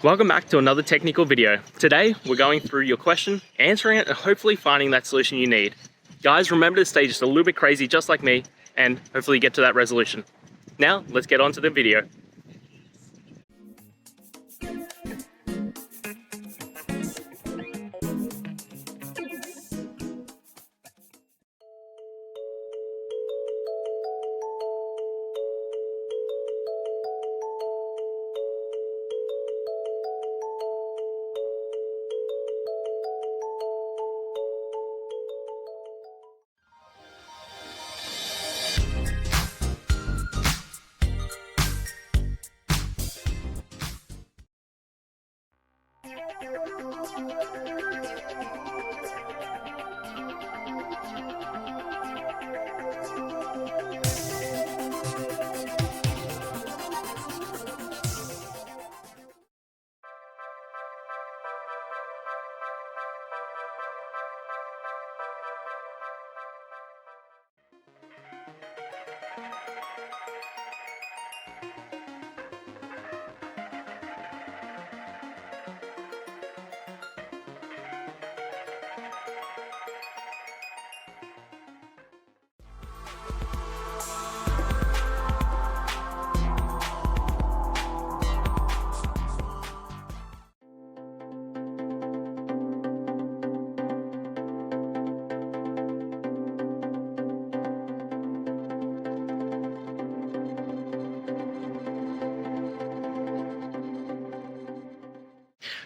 Welcome back to another technical video. Today, we're going through your question, answering it, and hopefully finding that solution you need. Guys, remember to stay just a little bit crazy, just like me, and hopefully get to that resolution. Now, let's get on to the video.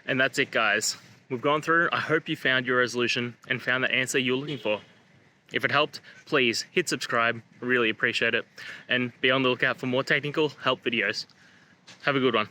And that's it, guys. We've gone through. I hope you found your resolution and found the answer you're looking for. If it helped, please hit subscribe. Really appreciate it. And be on the lookout for more technical help videos. Have a good one.